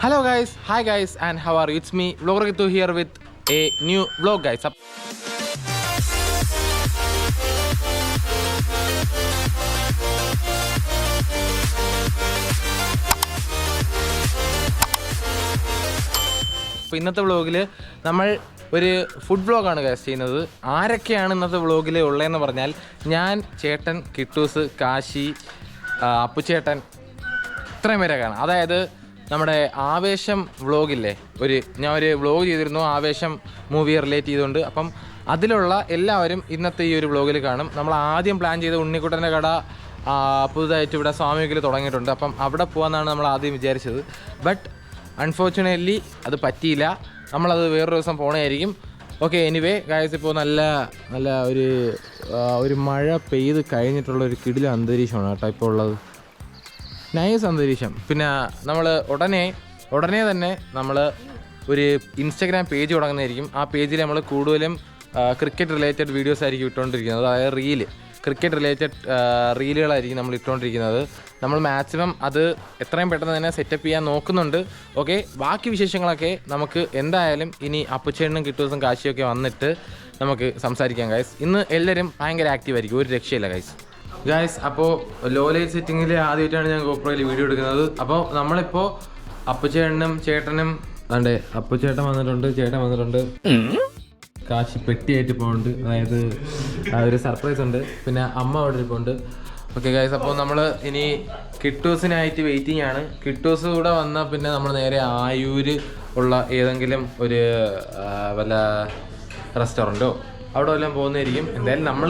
Hello guys, hi guys, and how are you? It's me, Vlogger Gitu here with a new vlog, guys. അപ്പോൾ ഇന്നത്തെ വ്ളോഗിൽ നമ്മൾ ഒരു food വ്ളോഗാണ് guys ചെയ്യുന്നത്. ആരൊക്കെയാണ് ഇന്നത്തെ വ്ളോഗിൽ ഉള്ളതെന്ന് പറഞ്ഞാൽ ഞാൻ, ചേട്ടൻ, കിട്ടൂസ്, കാശി, അപ്പുചേട്ടൻ, ഇത്രയും പേരെ കാണാം. അതായത് നമ്മുടെ ആവേശം വ്ളോഗില്ലേ, ഞാൻ ഒരു വ്ളോഗ് ചെയ്തിരുന്നു ആവേശം മൂവിയെ റിലേറ്റ് ചെയ്തുകൊണ്ട്. അപ്പം അതിലുള്ള എല്ലാവരും ഇന്നത്തെ ഈ ഒരു വ്ളോഗിൽ കാണും. നമ്മൾ ആദ്യം പ്ലാൻ ചെയ്ത ഉണ്ണിക്കുട്ടൻ്റെ കട പുതുതായിട്ട് ഇവിടെ സ്വാമികിൽ തുടങ്ങിയിട്ടുണ്ട്. അപ്പം അവിടെ പോകാമെന്നാണ് നമ്മൾ ആദ്യം വിചാരിച്ചത്. ബട്ട് അൺഫോർച്ചുനേറ്റ്ലി അത് പറ്റിയില്ല. നമ്മളത് വേറൊരു ദിവസം പോകണമായിരിക്കും. ഓക്കെ, എനിവേ ഗായ്സ്, ഇപ്പോൾ നല്ല ഒരു മഴ പെയ്ത് കഴിഞ്ഞിട്ടുള്ള ഒരു കിടില അന്തരീക്ഷമാണ് കേട്ടോ ഇപ്പോൾ ഉള്ളത്. നൈസ് അന്തരീക്ഷം. പിന്നെ നമ്മൾ ഉടനെ തന്നെ നമ്മൾ ഒരു ഇൻസ്റ്റാഗ്രാം പേജ് തുടങ്ങുന്നതായിരിക്കും. ആ പേജിൽ നമ്മൾ കൂടുതലും ക്രിക്കറ്റ് റിലേറ്റഡ് വീഡിയോസ് ആയിരിക്കും ഇട്ടുകൊണ്ടിരിക്കുന്നത്. അതായത് ക്രിക്കറ്റ് റിലേറ്റഡ് റീലുകളായിരിക്കും നമ്മൾ ഇട്ടുകൊണ്ടിരിക്കുന്നത്. നമ്മൾ മാക്സിമം അത് എത്രയും പെട്ടെന്ന് തന്നെ സെറ്റപ്പ് ചെയ്യാൻ നോക്കുന്നുണ്ട്. ഓക്കെ, ബാക്കി വിശേഷങ്ങളൊക്കെ നമുക്ക് എന്തായാലും ഇനി അപ്പുച്ചേട്ടനും കിട്ടൂസും കാശിയൊക്കെ വന്നിട്ട് നമുക്ക് സംസാരിക്കാം ഗൈസ്. ഇന്ന് എല്ലാവരും ഭയങ്കര ആക്റ്റീവ് ആയിരിക്കും, ഒരു രക്ഷയില്ല ഗൈസ്. അപ്പോൾ ലോ ലൈറ്റ് സെറ്റിങ്ങിൽ ആദ്യമായിട്ടാണ് ഞാൻ ഗോപ്രോയിൽ വീഡിയോ എടുക്കുന്നത്. അപ്പോൾ നമ്മളിപ്പോൾ അപ്പുചേട്ടനും ചേട്ടനും അതെ, അപ്പുചേട്ടൻ വന്നിട്ടുണ്ട്, ചേട്ടൻ വന്നിട്ടുണ്ട്, കാശി പെട്ടിയായിട്ട് പോകുന്നുണ്ട്. അതായത് ഒരു സർപ്രൈസ് ഉണ്ട്. പിന്നെ അമ്മ അവിടെ ഇരിപ്പുണ്ട്. ഓക്കെ ഗൈസ്, അപ്പോൾ നമ്മൾ ഇനി കിട്ടൂസിനായിട്ട് വെയിറ്റിംഗ് ആണ്. കിട്ടൂസ് കൂടെ വന്നാൽ പിന്നെ നമ്മൾ നേരെ ആയൂര് ഉള്ള ഏതെങ്കിലും ഒരു വല്ല റെസ്റ്റോറൻറ്റോ അവിടെ വല്ലതും പോകുന്നതായിരിക്കും. എന്തായാലും നമ്മൾ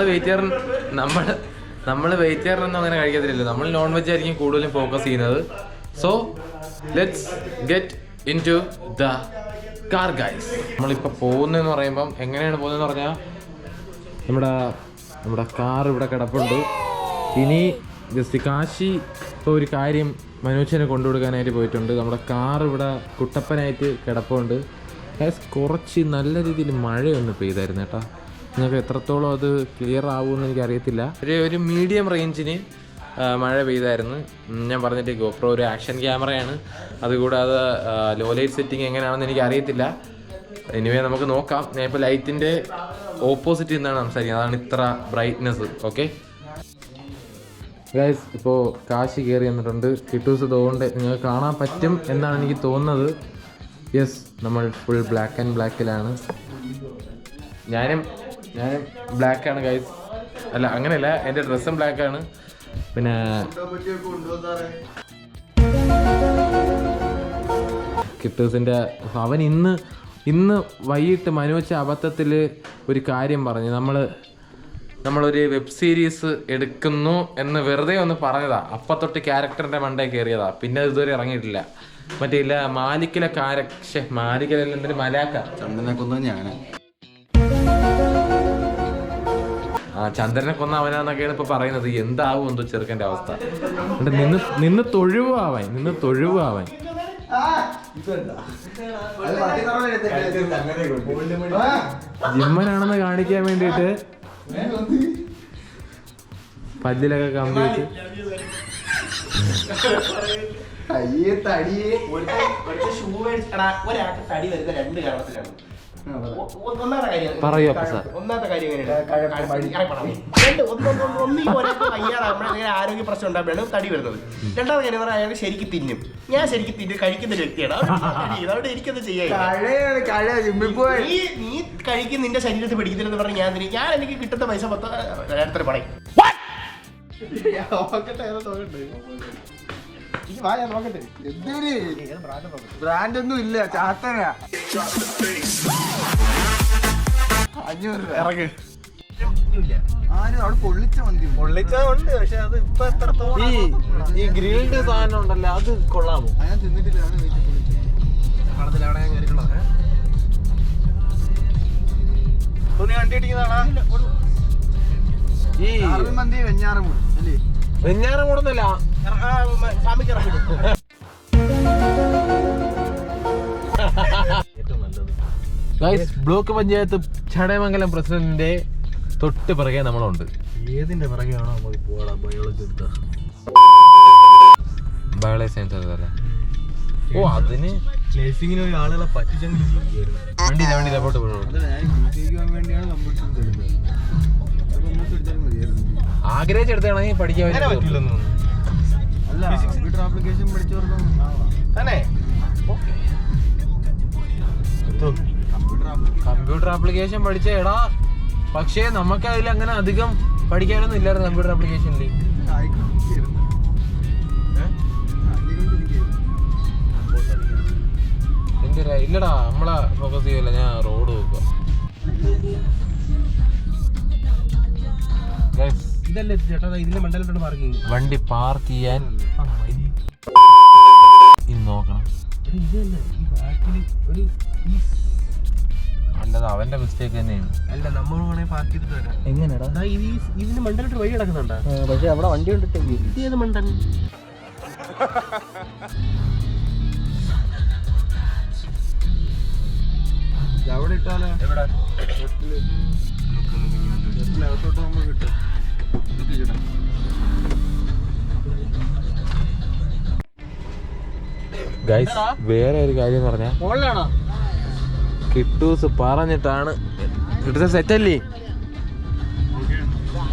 വെജിറ്റേറിയൻ അങ്ങനെ കഴിക്കത്തില്ലല്ലോ. നമ്മൾ നോൺ വെജ് ആയിരിക്കും കൂടുതലും ഫോക്കസ് ചെയ്യുന്നത്. So let's get into the car guys. നമ്മളിപ്പോൾ പോകുന്നതെന്ന് പറയുമ്പം എങ്ങനെയാണ് പോകുന്നതെന്ന് പറഞ്ഞാൽ നമ്മുടെ കാർ ഇവിടെ കിടപ്പുണ്ട്. ഇനി ജസ്റ്റ് കാശി ഇപ്പോൾ ഒരു കാര്യം മനോജനെ കൊണ്ടുകൊടുക്കാനായിട്ട് പോയിട്ടുണ്ട്. നമ്മുടെ കാർ ഇവിടെ കുട്ടപ്പനായിട്ട് കിടപ്പുണ്ട് ഗൈസ്. കുറച്ച് നല്ല രീതിയിൽ മഴയൊന്ന് പെയ്തായിരുന്നു കേട്ടോ. നിങ്ങൾക്ക് എത്രത്തോളം അത് ക്ലിയർ ആവുമെന്ന് എനിക്കറിയത്തില്ല. ഒരു മീഡിയം റേഞ്ചിന് മഴ പെയ്തായിരുന്നു. ഞാൻ പറഞ്ഞിട്ട് ഗോപ്രോ ഒരു ആക്ഷൻ ക്യാമറയാണ്. അതുകൂടാതെ ലോ ലൈറ്റ് സെറ്റിംഗ് എങ്ങനെയാണെന്ന് എനിക്ക് അറിയത്തില്ല. എനിവേ നമുക്ക് നോക്കാം. ഞാൻ ഇപ്പോൾ ലൈറ്റിൻ്റെ ഓപ്പോസിറ്റ് നിന്നാണ് സംസാരിക്കുന്നത്, അതാണ് ഇത്ര ബ്രൈറ്റ്നെസ്. ഓക്കെ ഗൈസ്, ഇപ്പോൾ കാശി കയറി വന്നിട്ടുണ്ട്. കിട്ടൂസ് തോണ്ട് നിങ്ങൾക്ക് കാണാൻ പറ്റും എന്നാണ് എനിക്ക് തോന്നുന്നത്. യെസ്, നമ്മൾ ഫുൾ ബ്ലാക്ക് ആൻഡ് ബ്ലാക്കിലാണ്. ഞാനും ബ്ലാക്കാണ് ഗൈസ്. അല്ല, അങ്ങനെയല്ല, എൻ്റെ ഡ്രസ്സും ബ്ലാക്കാണ്. പിന്നെ കിട്ടൂസിൻ്റെ അവൻ ഇന്ന് വൈകിട്ട് മനോജ് അബദ്ധത്തിൽ ഒരു കാര്യം പറഞ്ഞു. നമ്മളൊരു വെബ് സീരീസ് എടുക്കുന്നു എന്ന് വെറുതെ ഒന്ന് പറഞ്ഞതാ. അപ്പം തൊട്ട് ക്യാരക്ടറിൻ്റെ മണ്ടേ കയറിയതാ. പിന്നെ ഇതുവരെ ഇറങ്ങിയിട്ടില്ല. മറ്റേ ഇല്ല മാലിക്കിലെ മാലിക്കലല്ല, എന്തൊരു മലാക്ക ചന്ദനെ കൊന്ന ഞാൻ ചന്ദ്രനെ കൊന്ന അവനാന്നൊക്കെയാണ് ഇപ്പൊ പറയുന്നത്. എന്താവും എന്തോ ചെറുക്കൻ്റെ അവസ്ഥ. നിന്ന് തൊഴുവാവൻ ജിമ്മനാണെന്ന് കാണിക്കാൻ വേണ്ടിയിട്ട് പല്ലിലൊക്കെ കമ്പി വെച്ച് പറയൂ അപ്പൊ സാർ. ഒന്നാമത്തെ കാര്യം ആരോഗ്യ പ്രശ്നം ഉണ്ടാകുമ്പോഴാണ് തടി വരുന്നത്. രണ്ടാമത്തെ കാര്യം പറഞ്ഞാൽ അയാൾ ശരിക്കും തിന്നും. ഞാൻ ശരിക്കും കഴിക്കുന്ന ഒരു വ്യക്തിയാണ്. അവിടെ എനിക്കത് ചെയ്യാൻ നീ കഴിക്കും നിന്റെ ശരീരത്തിൽ പിടിക്കുന്നില്ലെന്ന് പറഞ്ഞ് ഞാൻ എനിക്ക് കിട്ടുന്ന പൈസ നേരത്തെ പറയും. ബ്രാൻഡൊന്നും ഇല്ല, ചാത്തനാ. 500 രൂപ ഇറങ്ങ്. ആരും അവിടെ പൊള്ളിച്ച ഉണ്ട്. പക്ഷെ അത് ഇപ്പൊ എത്രത്തോളം ഈ ഗ്രിൽഡ് സാധനം ഉണ്ടല്ലോ, അത് കൊള്ളാമോ? ഞാൻ തിന്നിട്ടില്ല. ഈ മന്തി വെഞ്ഞാറമൂട് അല്ലേ? വെഞ്ഞാറമൂടൊന്നുമല്ല, ബ്ലോക്ക് പഞ്ചായത്ത് ചടയമംഗലം പ്രസിഡന്റിന്റെ തൊട്ട് പിറകെ നമ്മളുണ്ട്. ഏതിന്റെ പിറകെയാണോ നമുക്ക് പോകാം? ബയോളജി ബയോളജി സയൻസ് അല്ലേ? ഓ അതിന് നഴ്സിങ്ങിന് ഒരു ആളുകളെ പറ്റിച്ചെങ്കിലും വണ്ടിയില്ല വണ്ടിയില്ല പോട്ട് പോകണം. വേണ്ടിയാണ് കമ്പ്യൂട്ടർ എടുക്കുന്നത്. ആഗ്രഹിച്ചെടുത്താണെങ്കിൽ പഠിക്കാൻ പറ്റില്ലെന്ന് തോന്നുന്നു. അല്ല കമ്പ്യൂട്ടർ ആപ്ലിക്കേഷൻ പഠിച്ചവർക്കും തന്നെ കമ്പ്യൂട്ടർ ആപ്ലിക്കേഷൻ പഠിച്ച എടാ, പക്ഷേ നമുക്ക് അതിൽ അങ്ങനെ അധികം പഠിക്കാനൊന്നും ഇല്ലായിരുന്നു കമ്പ്യൂട്ടർ ആപ്ലിക്കേഷനിൽ. എന്തിനാ ഇല്ലടാ, നമ്മളെ ഫോക്കസ് ചെയ്യല്ല, ഞാൻ റോഡ് നോക്കുക. ഇതല്ലേ ചേട്ടാ ഇതിന്റെ മണ്ഡലത്തോട് പാർക്കിങ്. വണ്ടി പാർക്ക് ചെയ്യാൻ ഇന്ന് നോക്കണം. അല്ലത് അവന്റെ മിസ്റ്റേക്ക് തന്നെയാണ്. അല്ല നമ്മൾ വേണേ പാർക്ക് ചെയ്തിട്ട് വരാം. എങ്ങനെയാടാ ഇതിന് മണ്ഡലത്തോട് വഴി കിടക്കുന്നുണ്ടാ? പക്ഷെ അവിടെ വണ്ടി കണ്ടിട്ടേ ഏത് മണ്ടൻ? അവിടെ ഇട്ടാലോ? എവിടെ അകത്തോട്ട് നമ്മൾ കിട്ടും. ഗൈസ്, വേറെ ഒരു കാര്യം പറഞ്ഞാ കിട്ടൂസ് പറഞ്ഞിട്ടാണ്. കിട്ടൂസ് സെറ്റല്ലേ?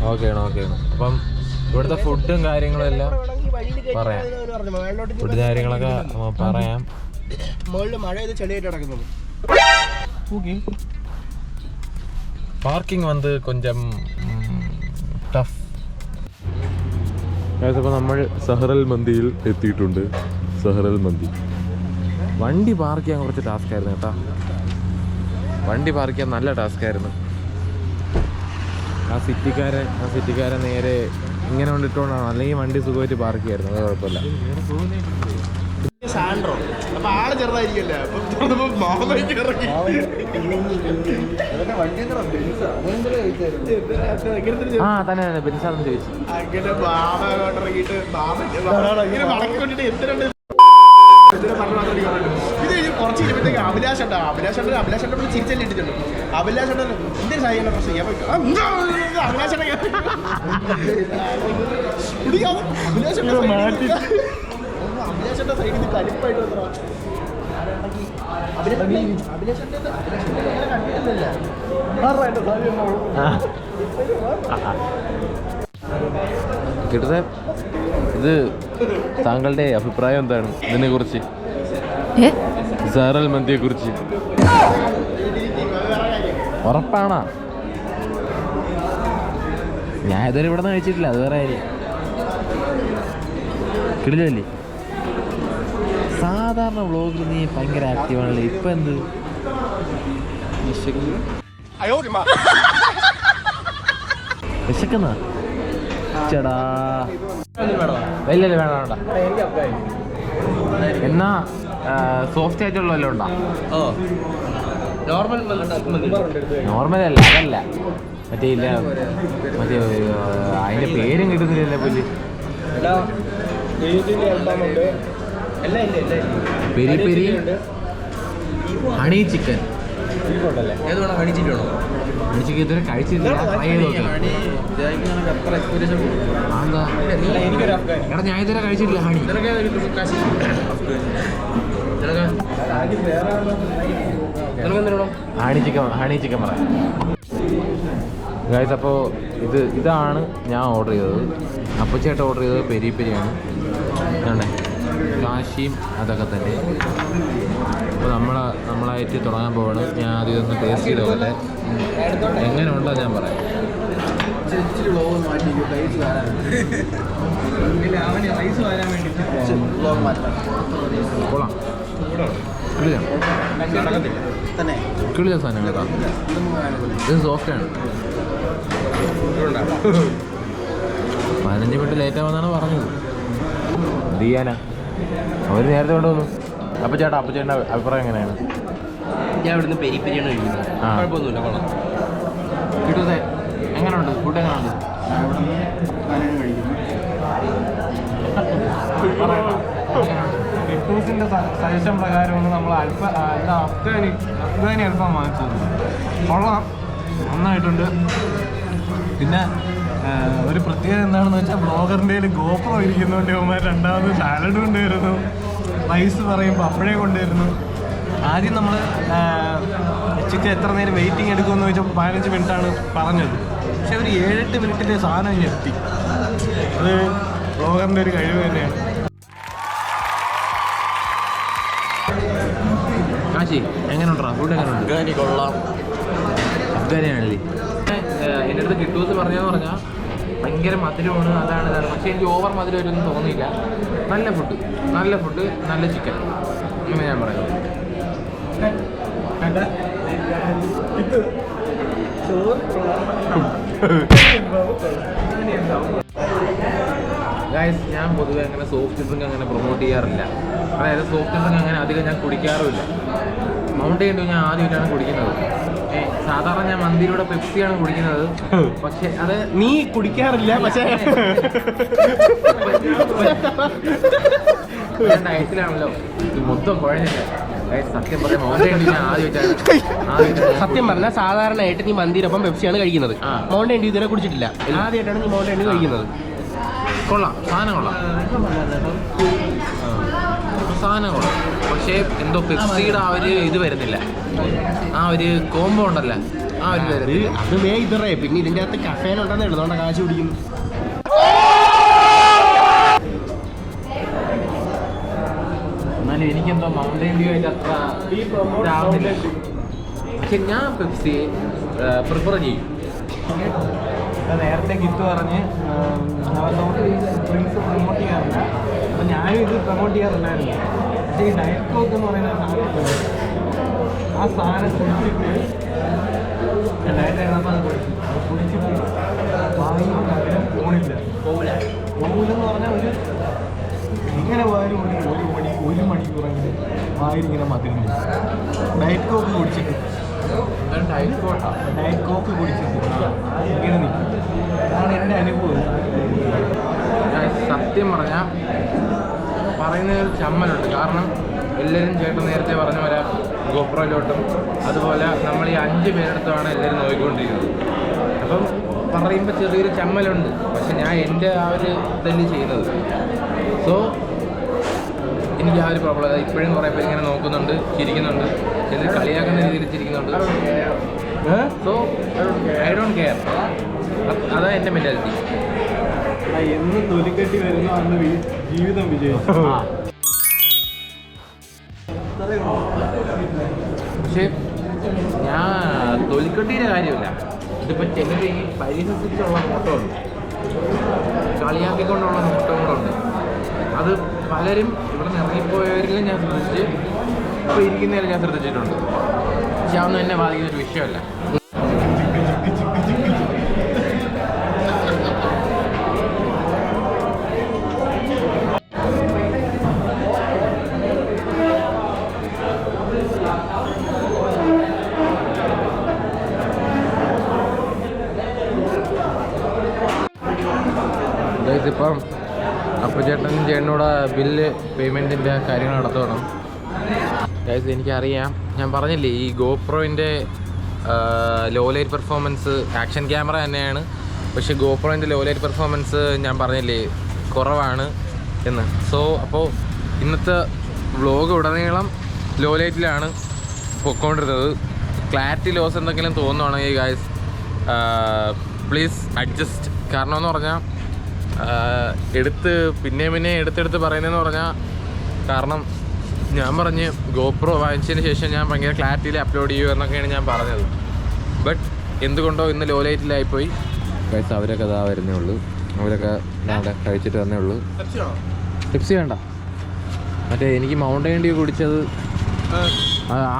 ഓക്കെയാണ് ഓക്കെയാണ്. അപ്പം ഇവിടുത്തെ ഫുഡും കാര്യങ്ങളും എല്ലാം പറയാം. ഫുഡ് കാര്യങ്ങളൊക്കെ പറയാം. മുകളിൽ മഴ ചെയ്ത് ചെളിയായിട്ട് കിടക്കുന്നത്. പാർക്കിംഗ് വന്ന് കൊഞ്ചം ടഫ്. അപ്പോൾ നമ്മൾ സഹറൽ മന്തിയിൽ എത്തിയിട്ടുണ്ട്. സഹറൽ മന്തി. വണ്ടി പാർക്ക് ചെയ്യാൻ കുറച്ച് ടാസ്ക് ആയിരുന്നു കേട്ടോ. വണ്ടി പാർക്ക് ചെയ്യാൻ നല്ല ടാസ്ക് ആയിരുന്നു. ആ സിറ്റിക്കാരൻ നേരെ ഇങ്ങനെ കൊണ്ടിട്ടുകൊണ്ടാണ്, അല്ലെങ്കിൽ വണ്ടി സുഖമായിട്ട് പാർക്ക് ചെയ്യായിരുന്നു. അത് കുഴപ്പമില്ല. സാൻഡ്രോ അപ്പൊ ആള് ചെറുതായിരിക്കല്ലേ, ആ തന്നെ തന്നെ ബെൻസാന്ന് ചോദിച്ചു. അങ്ങനെ ബാബ ഇറങ്ങിയിട്ട് ഇങ്ങനെ മടക്കിക്കൊണ്ടിട്ട് എന്തിനുണ്ട് ഇത് കുറച്ച് കഴിയുമ്പോഴത്തേക്ക് അഭിലാഷ് ചിരിച്ചല്ലേ ഇട്ടിട്ടുണ്ട്. അഭിലാഷ് എന്തൊരു സാധനം പ്രശ്നം അഭിലാഷന്റെ സൈഡിൽ നിന്ന് കലിപ്പായിട്ട് കിട്ടുന്ന ഇത് താങ്കളുടെ അഭിപ്രായം എന്താണ് ഇതിനെ കുറിച്ച്? സഹറൽ മന്തിയെ കുറിച്ച് ഉറപ്പാണോ? ഞാൻ ഇതുവരെ ഇവിടെ നിന്ന് കഴിച്ചിട്ടില്ല, അത് വേറെ കാര്യം. കിടിലല്ലേ? സാധാരണ വ്ളോഗിൽ നീ ഭയങ്കര ആക്റ്റീവാണല്ലേ, ഇപ്പൊ എന്ത് വിശക്കുന്ന ചേടാ? ഇല്ലല്ലേ, വേണ്ട വേണ്ട. എന്നാ സോഫ്റ്റ് ആയിട്ടുള്ള വല്ലതും ഉണ്ടോ? നോർമൽ അല്ല, അതല്ല മറ്റേ ഇല്ല, മറ്റേ അതിന്റെ പേരും കിട്ടുന്നില്ലല്ലേ പുല്ല്. Peri peri honey chicken. Honey chicken ഇതുവരെ കഴിച്ചിട്ടില്ല, ട്രൈ ചെയ്ത് നോക്കാം. എടാ ഞാൻ ഇതുവരെ കഴിച്ചിട്ടില്ല ഹണി. ഹണി ചിക്കൻ പറയാം ഗൈസ്. അപ്പോൾ ഇതാണ് ഞാൻ ഓർഡർ ചെയ്തത്. അപ്പച്ചേട്ടൻ ഓർഡർ ചെയ്തത് പെരി പെരിയാണ്. ആണേ കാശിയും അതൊക്കെ തന്നെ. അപ്പോൾ നമ്മളായിട്ട് തുടങ്ങാൻ പോവാണ്. ഞാൻ ആദ്യം ഇതൊന്ന് ടേസ്റ്റ് ചെയ്ത് നോക്കട്ടെ, എങ്ങനെ ഉണ്ടോ ഞാൻ പറയാം. കൊള്ളാം, കിളിയ സാധനം കേട്ടോ. ഇത് സോഫ്റ്റാണ്. 15 മിനിറ്റ് ലേറ്റ് ആവുമെന്നാണ് പറഞ്ഞത്. എന്ത് ചെയ്യാനാ, അവർ നേരത്തെ കൊണ്ടുവന്നു. അപ്പോൾ ചേട്ടൻ്റെ അഭിപ്രായം എങ്ങനെയാണ്? ഞാൻ ഇവിടുന്ന് പെരി പെരിയാണ് കഴിക്കുന്നത്. കുഴപ്പമൊന്നുമില്ല, കൊള്ളാം. കിട്ടൂസേ എങ്ങനെയുണ്ട്? ഫുഡ് എങ്ങനെയുണ്ട്? കിട്ടൂസിന്റെ സജഷൻ പ്രകാരമാണ് നമ്മൾ അഫ്ഗാനി അൽഫാം വാങ്ങിച്ചത്. കൊള്ളാം, നന്നായിട്ടുണ്ട്. പിന്നെ ഒരു പ്രത്യേകത എന്താണെന്ന് വെച്ചാൽ ബ്ലോഗറിൻ്റെ ഗോപ്രോ ഇരിക്കുന്നതുകൊണ്ട് ഇവന്മാർ രണ്ടാമത് സാലഡ് കൊണ്ടുവരുന്നു. റൈസ് പറയുമ്പോൾ അപ്പോഴേ കൊണ്ടുവരുന്നു. ആദ്യം നമ്മൾ ചിക്കൻ എത്ര നേരം വെയിറ്റിംഗ് എടുക്കുമെന്ന് ചോദിച്ചാൽ 15 മിനിറ്റാണ് പറഞ്ഞത്. പക്ഷെ ഒരു 7-8 മിനിറ്റിൻ്റെ സാധനം ഇനി എത്തി. അത് ബ്ലോഗറിൻ്റെ ഒരു കഴിവ് തന്നെയാണ്. കാശി എങ്ങനെയുണ്ടാ? ഫുഡ് എങ്ങനെയുണ്ട്? അഫ്ഗാനി കൊള്ളാം. അഫ്ഗാനിയാണല്ലേ? എൻ്റെ അടുത്ത് കിട്ടൂസ് പറഞ്ഞതെന്ന് പറഞ്ഞാൽ ഭയങ്കര മധുരമാണ്, അതാണ്. പക്ഷേ എനിക്ക് ഓവർ മധുരം ഒന്നും തോന്നിയില്ല. നല്ല ഫുഡ്, നല്ല ചിക്കൻ, അങ്ങനെ ഞാൻ പറയുന്നത്. ഗൈസ്, ഞാൻ പൊതുവെ അങ്ങനെ സോഫ്റ്റ് ഡ്രിങ്ക് അങ്ങനെ പ്രൊമോട്ട് ചെയ്യാറില്ല. അതായത് സോഫ്റ്റ് ഡ്രിങ്ക് അങ്ങനെ അധികം ഞാൻ കുടിക്കാറുമില്ല. മൗണ്ടൻ ഡ്യൂ ഞാൻ ആദ്യമായിട്ടാണ് കുടിക്കുന്നത്. സാധാരണ ഞാൻ മന്തിയിലൂടെ പെപ്സിയാണ് കുടിക്കുന്നത്. പക്ഷെ അത് നീ കുടിക്കാറില്ല, പക്ഷേ ഞാൻ ഡയറ്റിലാണല്ലോ, ഇത് മൊത്തം കുഴഞ്ഞില്ല. സത്യം പറയാം, മൗണ്ടൻ ഡ്യൂ ഞാൻ ആദ്യമായിട്ടാണ്. സത്യം പറഞ്ഞാൽ സാധാരണയായിട്ട് നീ മന്തിയിലൊപ്പം പെപ്സിയാണ് കഴിക്കുന്നത്. മൗണ്ടൻ ഡ്യൂ ഇതുവരെ കുടിച്ചിട്ടില്ല. ആദ്യമായിട്ടാണ് നീ മൗണ്ടൻ ഡ്യൂ കഴിക്കുന്നത്. കൊള്ളാം, സാധനം കൊള്ളാം. പക്ഷേ എന്തോ പെപ്സിയുടെ ആ ഒരു ഇത് വരുന്നില്ല, ആ ഒരു കോംബോ ഉണ്ടല്ലോ, ആ ഒരു അത് വേ ഇതറേ. പിന്നെ ഇതിൻ്റെ അകത്ത് കഫേൻ ഉണ്ടെന്ന് എഴുതുകൊണ്ട് കാശ് കുടിക്കുന്നു. എന്നാലും എനിക്കെന്തോ മൗണ്ടൻ ഡ്യൂ ആയിട്ട് അത്ര ഇതാവുന്നില്ല. പക്ഷെ ഞാൻ പെപ്സി പ്രിഫർ ചെയ്യും. നേരത്തെ ഗിഫ്റ്റ് പറഞ്ഞ് ഡ്രിങ്ക്സ് പ്രൊമോട്ട് ചെയ്യാറില്ല. അപ്പം ഞാനും ഇത് പ്രൊമോട്ട് ചെയ്യാറുണ്ടായിരുന്നു. പക്ഷേ ഈ ഡയറ്റ് കോക്ക് എന്ന് പറയുന്ന സാധനം, ആ സാധനം കുടിച്ചിട്ട് ഞാൻ ഡയറ്റ് ആയിരുന്നപ്പോൾ അത് കുടിച്ചിട്ട് വാങ്ങിക്കൊണ്ട് അതിന് പോകില്ലെന്ന് പറഞ്ഞാൽ ഇങ്ങനെ പോയാലും ഒരു മണിക്കൂറെങ്കിലും വായിലിങ്ങനെ മധുരം. ഡയറ്റ് കോക്ക് കുടിച്ചിട്ട് ഡയറ്റ് കോക്ക് കുടിച്ചിട്ട് ഇങ്ങനെ നിൽക്കും. അതാണ് എൻ്റെ അനുഭവം. സത്യം പറഞ്ഞാൽ പറയുന്നതിൽ ചമ്മലുണ്ട്. കാരണം എല്ലാവരും ചേട്ടൻ നേരത്തെ പറഞ്ഞ പോലെ ഗോപ്രോയിലോട്ടും അതുപോലെ നമ്മൾ ഈ 5 പേരെടുത്തുമാണ് എല്ലാവരും നോക്കിക്കൊണ്ടിരിക്കുന്നത്. അപ്പം പറയുമ്പോൾ ചെറിയൊരു ചമ്മലുണ്ട്. പക്ഷെ ഞാൻ എൻ്റെ ആ ഒരു ഇതല്ലേ ചെയ്യുന്നത്. സോ എനിക്ക് ആ ഒരു പ്രോബ്ലം. ഇപ്പോഴും കുറേ പേര് ഇങ്ങനെ നോക്കുന്നുണ്ട്, ചിരിക്കുന്നുണ്ട്, ചിലർ കളിയാക്കുന്ന രീതിയിൽ ചിരിക്കുന്നുണ്ട്. So I don't care. അതാണ് എൻ്റെ മെൻറ്റാലിറ്റി. എന്ന് തൊലിക്കെട്ടി വരുന്നു അന്ന് ജീവിതം വിജയിച്ചു. പക്ഷേ ഞാൻ തൊലിക്കെട്ടിയുടെ കാര്യമില്ല. ഇതിപ്പോൾ ചിലർ ഈ പരിഹസിച്ചുള്ള നോട്ടമുണ്ട്, കളിയാക്കിക്കൊണ്ടുള്ള നോട്ടങ്ങളുണ്ട്. അത് പലരും ഇവിടെ നിന്ന് ഇറങ്ങിപ്പോയവരിലും ഞാൻ ശ്രദ്ധിച്ച്, ഇപ്പോൾ ഇരിക്കുന്നതിൽ ഞാൻ ശ്രദ്ധിച്ചിട്ടുണ്ട്. പക്ഷെ അതൊന്നും എന്നെ ബാധിക്കുന്നൊരു വിഷയമല്ല. ഇപ്പം അപ്പോൾ ചേട്ടനോട് ബില്ല് പേയ്മെൻറ്റിൻ്റെ കാര്യങ്ങൾ നടത്തണം. ഗൈസ്, എനിക്കറിയാം, ഞാൻ പറഞ്ഞില്ലേ ഈ ഗോപ്രോയിൻ്റെ low light performance action camera തന്നെയാണ്. പക്ഷേ ഗോപ്രോയിൻ്റെ ലോ ലൈറ്റ് പെർഫോമൻസ് ഞാൻ പറഞ്ഞില്ലേ കുറവാണ് എന്ന്. സോ അപ്പോൾ ഇന്നത്തെ വ്ലോഗ് ഉടനീളം ലോ ലൈറ്റിലാണ് പൊയ്ക്കൊണ്ടിരുന്നത്. ക്ലാരിറ്റി ലോസ് എന്തെങ്കിലും തോന്നുവാണെങ്കിൽ ഗൈസ് പ്ലീസ് അഡ്ജസ്റ്റ്. കാരണം എന്ന് പറഞ്ഞാൽ പിന്നെ എടുത്തെടുത്ത് പറയുന്നതെന്ന് പറഞ്ഞാൽ, കാരണം ഞാൻ പറഞ്ഞ് ഗോപ്രോ വാങ്ങിച്ചതിന് ശേഷം ഞാൻ ഭയങ്കര ക്ലാരിറ്റിയിൽ അപ്ലോഡ് ചെയ്യൂ എന്നൊക്കെയാണ് ഞാൻ പറഞ്ഞത്. ബട്ട് എന്തുകൊണ്ടോ ഇന്ന് ലോ ലൈറ്റിലായിപ്പോയി. ഗൈസ്, അവരൊക്കെ ഇതാ വരുന്നേ ഉള്ളൂ. അവരൊക്കെ കഴിച്ചിട്ട് വന്നേ ഉള്ളൂ. ടിപ്സി വേണ്ട, മറ്റേ എനിക്ക് മൗണ്ടൻ ഡ്യൂ കുടിച്ചത്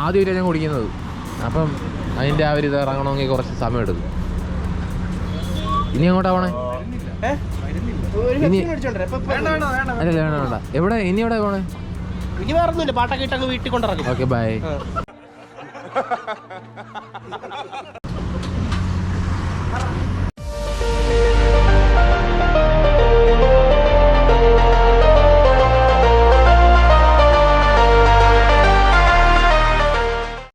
ആദ്യമായിട്ടാണ് ഞാൻ കുടിക്കുന്നത്. അപ്പം അതിൻ്റെ ആ ഒരു ഇത് ഇറങ്ങണമെങ്കിൽ കുറച്ച് സമയം എടുക്കും. ഇനി അങ്ങോട്ടാ പോണേ? അല്ല വേണ്ട. എവിടെ ഇനി എവിടെ പോണേ? ഇനി വേറൊന്നുമില്ല, പാട്ടൊക്കെ ഇട്ടങ്ങ് വീട്ടിൽ കൊണ്ടിറങ്ങും. Okay, by.